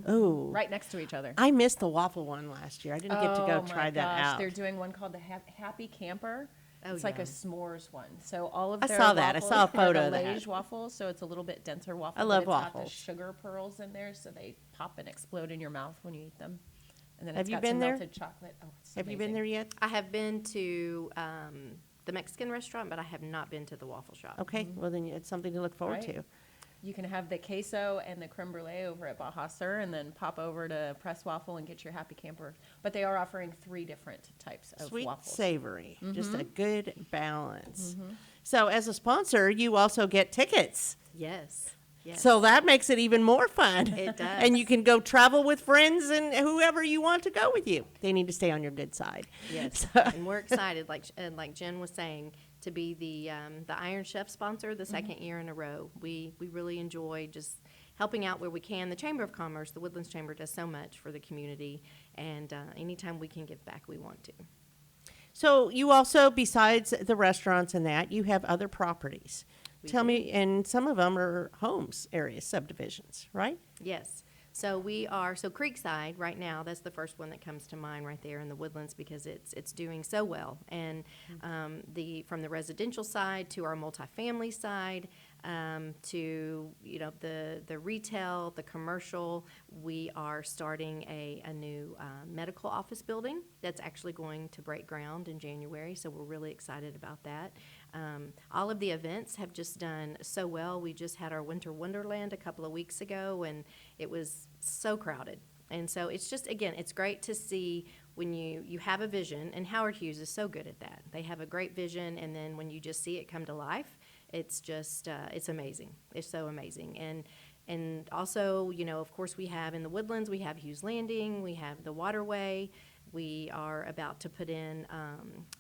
Oh, Right next to each other. I missed the waffle one last year. I didn't get to go try that out. They're doing one called the Happy Camper. Oh, It's like a yum. s'mores one. So all of I their saw that. I waffles saw a are photo the of that. Lage waffles, so it's a little bit denser waffle. I love but it's got waffles. the sugar pearls in there, so they pop and explode in your mouth when you eat them. And then Have it's you got been some there? melted chocolate. Oh, it's Have you been amazing. there yet? I have been to the Mexican restaurant, but I have not been to the waffle shop. Okay, well then it's something to look forward Right. to. You can have the queso and the creme brulee over at Bahasur, and then pop over to Press Waffle and get your Happy Camper. But they are offering 3 different types of Sweet, waffles. savory, just a good balance. So as a sponsor, you also get tickets. Yes. Yes. So that makes it even more fun. It does. And you can go travel with friends and whoever you want to go with you. They need to stay on your good side. Yes, So- and we're excited, like Jen was saying, to be the Iron Chef sponsor the second year in a row. We really enjoy just helping out where we can. The Chamber of Commerce, the Woodlands Chamber, does so much for the community, and anytime we can give back, we want to. So you also, besides the restaurants and that, you have other properties. We Tell do. me, and some of them are homes, areas, subdivisions, right? Yes. So Creekside right now, that's the first one that comes to mind right there in the Woodlands because it's doing so well. And from the residential side to our multifamily side, to the retail, the commercial, we are starting a new medical office building that's actually going to break ground in January. So we're really excited about that. All of the events have just done so well. We just had our Winter Wonderland a couple of weeks ago, and it was so crowded. And so it's just, again, it's great to see when you have a vision, and Howard Hughes is so good at that. They have a great vision, and then when you just see it come to life, it's just, it's amazing. It's so amazing. And also, of course, we have in the Woodlands, we have Hughes Landing, we have the Waterway. We are about to put in,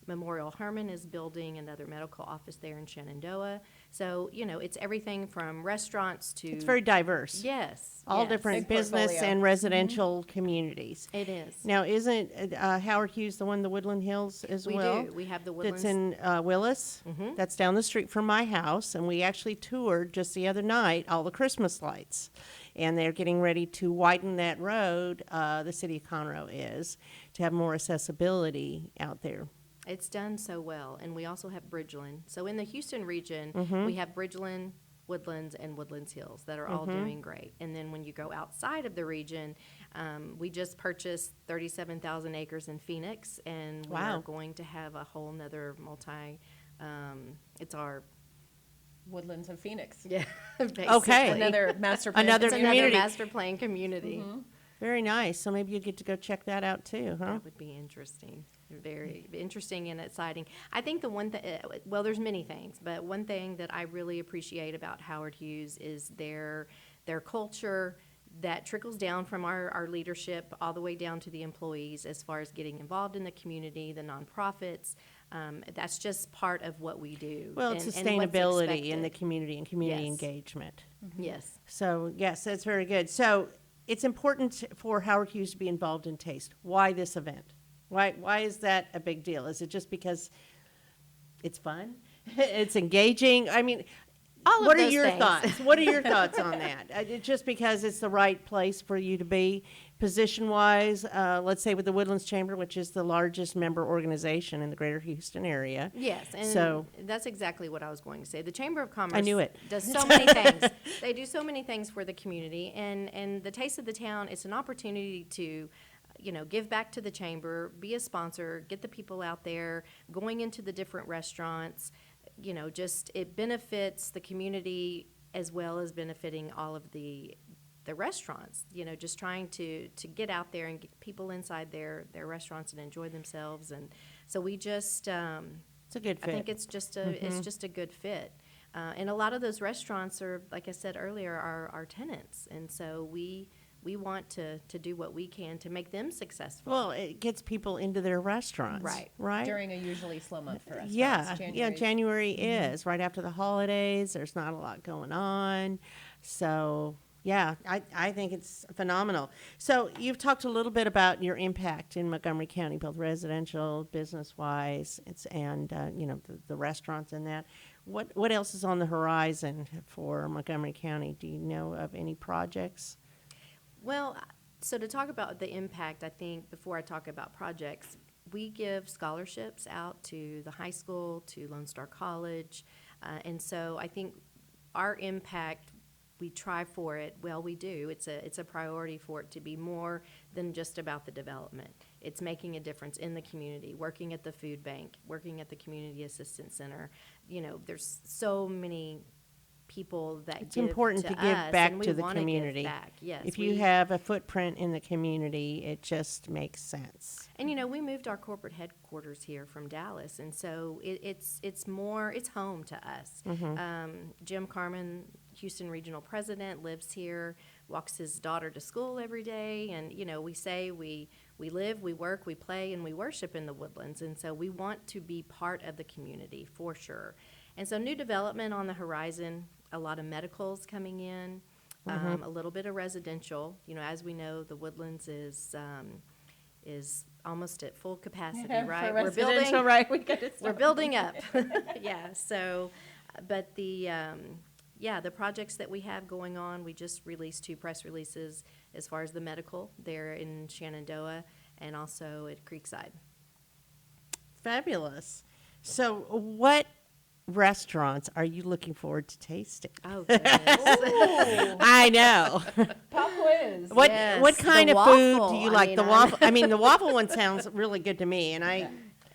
Memorial Hermann is building another medical office there in Shenandoah. So, it's everything from restaurants to. It's very diverse. Yes. All yes. different Big business portfolio. and residential communities. It is. Now, isn't Howard Hughes the one in the Woodland Hills as We well? do. We have the Woodlands. That's in Willis. That's down the street from my house, and we actually toured just the other night all the Christmas lights. And they're getting ready to widen that road, the city of Conroe is, to have more accessibility out there. It's done so well. And we also have Bridgeland. So in the Houston region, we have Bridgeland, Woodlands, and Woodlands Hills that are all doing great. And then when you go outside of the region, we just purchased 37,000 acres in Phoenix, and we Wow. are going to have a whole nother it's our, Woodlands of Phoenix. yeah, Okay. Another master plan. Another It's community. another master plan community. Very nice. So maybe you get to go check that out too, huh? That would be interesting. Very interesting and exciting. I think the one thing, well, there's many things, but one thing that I really appreciate about Howard Hughes is their culture that trickles down from our leadership all the way down to the employees as far as getting involved in the community, the nonprofits. That's just part of what we do. Well, it's and what's sustainability in the expected. community and community Yes. engagement. Yes. So, yes, that's very good. So, it's important for Howard Hughes to be involved in taste. Why this event? Why is that a big deal? Is it just because it's fun? It's engaging? I mean, All of what are those your things. thoughts? What are your thoughts on that? It's just because it's the right place for you to be, position-wise, let's say with the Woodlands Chamber, which is the largest member organization in the greater Houston area. Yes, and So- that's exactly what I was going to say. The Chamber of Commerce I knew it. does so many things. They do so many things for the community, and the Taste of the Town, it's an opportunity to, give back to the chamber, be a sponsor, get the people out there, going into the different restaurants, just it benefits the community as well as benefiting all of the restaurants, just trying to get out there and get people inside their restaurants and enjoy themselves. And so we just, It's a good fit. I think it's just a good fit. And a lot of those restaurants are, like I said earlier, are tenants. And so we want to do what we can to make them successful. Well, it gets people into their restaurants. Right. Right? During a usually slow month for restaurants. Yeah, January is right after the holidays. There's not a lot going on, so Yeah, I think it's phenomenal. So you've talked a little bit about your impact in Montgomery County, both residential, business-wise, and the restaurants and that. What else is on the horizon for Montgomery County? Do you know of any projects? Well, so to talk about the impact, I think before I talk about projects, we give scholarships out to the high school, to Lone Star College, and so I think our impact, we try for it. Well, we do. It's a priority for it to be more than just about the development. It's making a difference in the community, working at the food bank, working at the community assistance center. There's so many people that It's give important to to give us, back and we to the wanna give community. back. Yes, If you have a footprint in the community, it just makes sense. And we moved our corporate headquarters here from Dallas, and so it's home to us. Jim Carmen, Houston Regional President, lives here, walks his daughter to school every day, and we say we live, we work, we play, and we worship in the Woodlands, and so we want to be part of the community for sure. And so new development on the horizon, a lot of medicals coming in, a little bit of residential. As we know, the Woodlands is almost at full capacity, right? We're building, right? We're building up. Yeah. So, but the projects that we have going on, we just released 2 press releases as far as the medical there in Shenandoah and also at Creekside. Fabulous. So what restaurants are you looking forward to tasting? Oh, goodness. I know. Pop quiz. What Yes, kind the of food waffle. do you I like? mean, The I- waffle. I mean, the waffle one sounds really good to me. And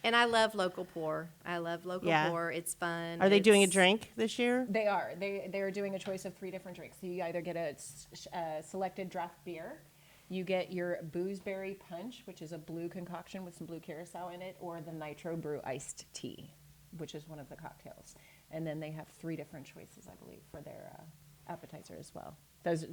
And I love local pour. I love local Yeah. pour. It's fun. are they doing a It's- drink this year? They are. They're doing a choice of 3 different drinks. So you either get a selected draft beer, you get your boozeberry punch, which is a blue concoction with some blue curacao in it, or the nitro brew iced tea, which is one of the cocktails. And then they have 3 different choices, I believe, for their appetizer as well. Those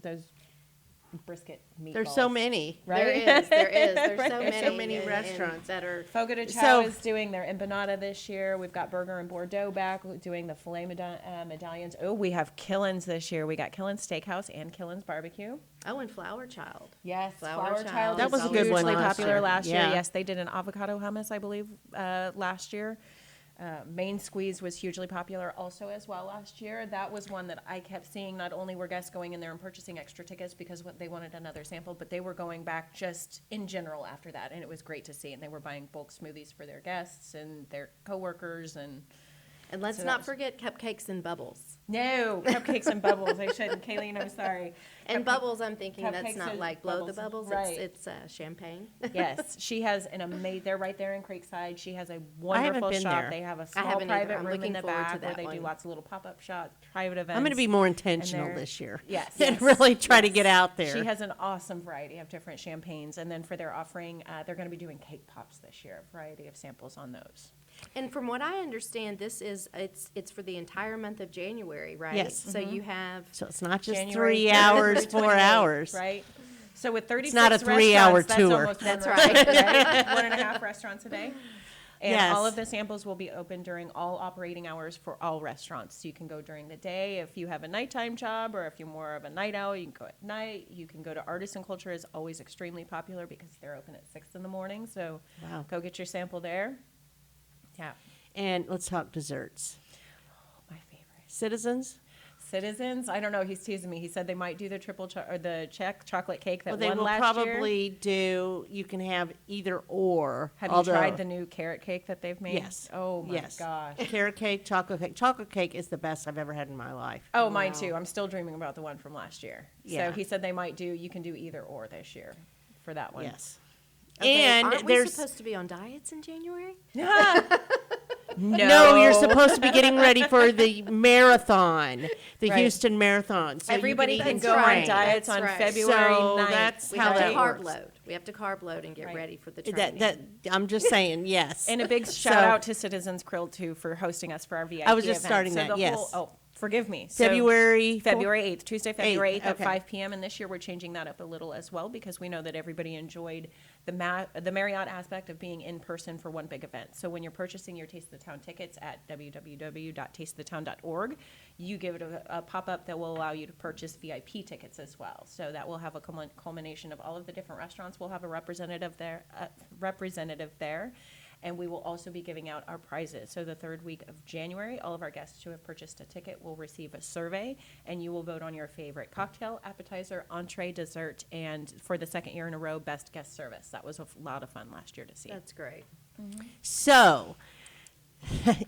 brisket meatballs. There's so many. There Right? is. There's Right. so There's many, so many restaurants. that are. Fogo de Chao So- is doing their empanada this year. We've got Burger and Bordeaux back doing the filet medallions. Oh, we have Killen's this year. We got Killen's Steakhouse and Killen's Barbecue. Oh, and Flower Child. Yes, Flower Flower Child Child. That was a is good one hugely last popular year. last year. Yeah. Yes, they did an avocado hummus, I believe, last year. Main Squeeze was hugely popular also as well last year. That was one that I kept seeing. Not only were guests going in there and purchasing extra tickets because they wanted another sample, but they were going back just in general after that, and it was great to see. And they were buying bulk smoothies for their guests and their coworkers and. And let's So not that was- forget cupcakes and bubbles. No, cupcakes and bubbles. I shouldn't. Kayleen, I'm sorry. And bubbles, I'm thinking cupcakes that's not and like blow the bubbles, bubbles. right. It's champagne. Yes, she has an amazing. They're right there in Creekside. She has a haven't wonderful been shop. there. They have a small haven't either. private I'm room in looking the forward to back where that they do one. lots of little pop-up shops, private events. I'm going to be more and intentional they're- this year. Yes, And yes, really try to yes. get out there. She has an awesome variety of different champagnes, and then for their offering, they're going to be doing cake pops this year. A variety of samples on those. And from what I understand, this is it's for the entire month of January, right? Yes. So you have So it's not just January 3 3rd hours, through 4 28th, hours. right? So with 36 not a 3-hour restaurants, that's tour. almost That's one right. restaurant, right? 1.5 restaurants a day. And Yes. all of the samples will be open during all operating hours for all restaurants. So you can go during the day if you have a nighttime job, or if you're more of a night owl, you can go at night. You can go to Artisan Culture is always extremely popular because they're open at 6 in the morning. So Wow. go get your sample there. Yeah, And let's talk desserts. my favorite. Citizens? Citizens, I don't know. He's teasing me. He said they might do the the Czech chocolate cake that Well, they won will last year. probably do, you can have either or. Have although- you tried the new carrot cake that they've made? Yes. Oh my Yes. gosh. Carrot cake, chocolate cake. Chocolate cake is the best I've ever had in my life. Oh, mine too. I'm still dreaming about the one from last year. Yeah. So he said they might do. You can do either or this year for that one. Yes. Okay, And aren't we there's supposed to be on diets in January? no, you're supposed to be getting ready for the marathon, the Right. Houston Marathon. So you Everybody eat can and go train. on diets That's on right. February So 9th. that's We how have to that carb works. load. We have to carb load and get Right. ready for the training. That I'm just saying, yes. And a big shout out to Citizens Grill too for hosting us for our VIP I was just event. starting So that, the yes. whole, forgive me. So February February 8th, Tuesday, February 8th at okay. 5 p.m. And this year we're changing that up a little as well because we know that everybody enjoyed the Marriott aspect of being in person for one big event. So when you're purchasing your Taste of the Town tickets at www.tasteofthetown.org, you give it a pop-up that will allow you to purchase VIP tickets as well. So that will have a culmination of all of the different restaurants. We'll have a representative there. And we will also be giving out our prizes. So the third week of January, all of our guests who have purchased a ticket will receive a survey, and you will vote on your favorite cocktail, appetizer, entree, dessert, and for the second year in a row, best guest service. That was a lot of fun last year to see. That's great. So,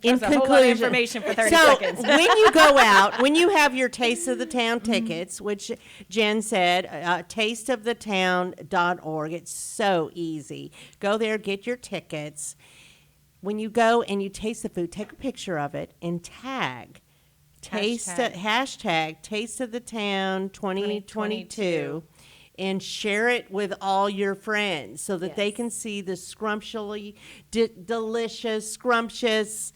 in That's a whole lot of conclusion, information for 30 so seconds. when you go out, when you have your Taste of the Town tickets, which Jen said, tasteofthetown.org, it's so easy. Go there, get your tickets. When you go and you taste the food, take a picture of it and tag. Hashtag Taste of the Town 2022. And share it with all your friends so that they Yes. can see the delicious, scrumptious,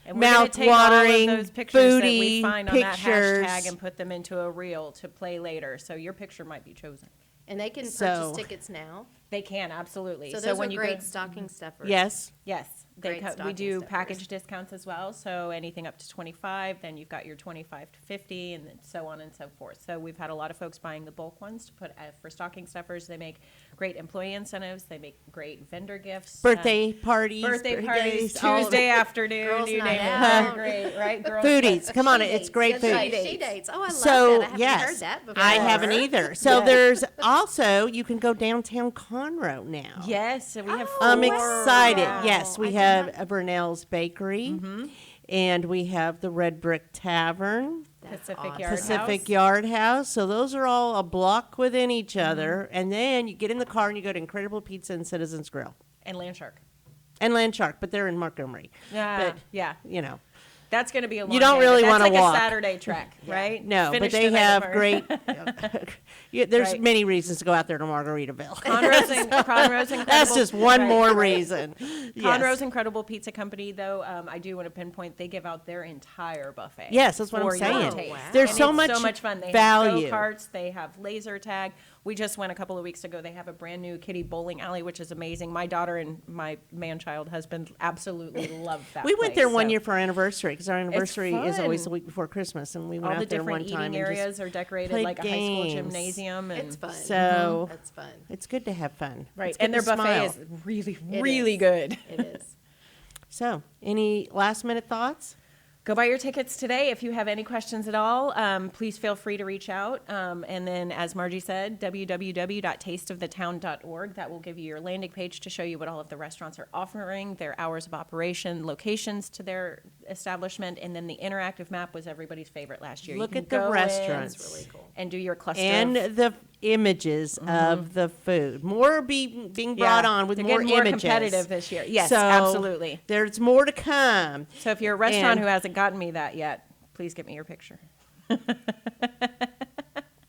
And we're gonna take all mouth-watering, of those pictures that we foodie find on pictures. that hashtag and put them into a reel to play later. So your picture might be chosen. And they can So- purchase tickets now. They can, absolutely. So those when are you great go, stocking stuffers. Yes. yes, Great we stocking do stuffers. package discounts as well. So anything up to 25, then you've got your 25 to 50, and then so on and so forth. So we've had a lot of folks buying the bulk ones to put for stocking stuffers. They make great employee incentives. They make great vendor gifts. Birthday parties. birthday parties, birthdays, all of Tuesday it. afternoon, Girls' you night name it. out. They're great, right? Girls' Foodies. Come on, She it's dates. great That's food. right, she dates. Oh, I love So, that. I haven't yes, heard that before. I haven't either. So there's also, you can go downtown Conroe now. Yes, and we have. I'm four- excited. Wow. Yes, we have Vernell's Bakery, and we have the Red Brick Tavern, Pacific awesome. Yard Pacific House. Yard House. So those are all a block within each other. And then you get in the car and you go to Incredible Pizza and Citizens Grill And Landshark. and Landshark, but they're in Montgomery. But, Yeah. you know, That's going to be a long You don't day, really but wanna That's like walk. a Saturday trek, right? no, Finish but they the night have of great. There's Right. many reasons to go out there to Margaritaville. Conroe's Incredible. That's just one right, more right. reason. Conroe's Incredible Pizza Company, though, I do want to pinpoint, they give out their entire buffet. Yes, that's what I'm for your saying. taste. Wow. There's And so it's much fun. They value. have go-karts, they have laser tag. We just went a couple of weeks ago. They have a brand new kiddie bowling alley, which is amazing. My daughter and my man-child husband absolutely love that We went place, there one so. year for our anniversary because our anniversary is always the fun. week before Christmas, and we went All out the there one different time eating and areas just are decorated played like a high school games. gymnasium. And It's fun. So That's fun. it's good to have fun. Right, It's good and their to buffet smile. is really, It really is. good. It is. So, any last minute thoughts? Go buy your tickets today. If you have any questions at all, please feel free to reach out. And then, as Margie said, www.tasteofthetown.org. That will give you your landing page to show you what all of the restaurants are offering, their hours of operation, locations to their establishment, and then the interactive map was everybody's favorite last year. Look You can at the go in restaurants. That's really cool. and do your cluster. And of, the images of the food. More being brought on with they're more getting more images. competitive this year. Yes, So, absolutely. There's more to come. So if you're a restaurant And- who hasn't gotten me that yet, please get me your picture.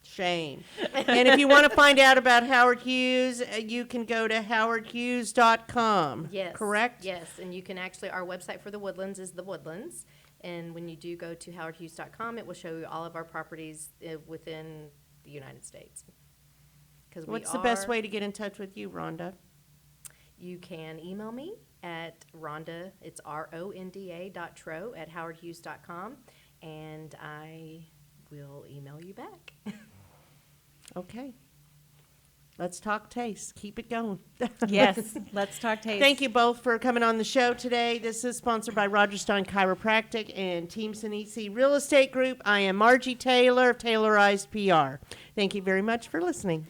Shame. And if you want to find out about Howard Hughes, you can go to howardhughes.com. Yes. Correct? Yes, and you can actually, our website for the Woodlands is the Woodlands. And when you do go to howardhughes.com, it will show you all of our properties within the United States. 'Cause we What's the best are- way to get in touch with you, Rhonda? You can email me at Rhonda, it's ronda.tro@howardhughes.com, and I will email you back. Okay. Let's talk taste. Keep it going. Yes, let's talk taste. Thank you both for coming on the show today. This is sponsored by Roger Stein Chiropractic and Team Sinisi Real Estate Group. I am Margie Taylor of Taylorized PR. Thank you very much for listening.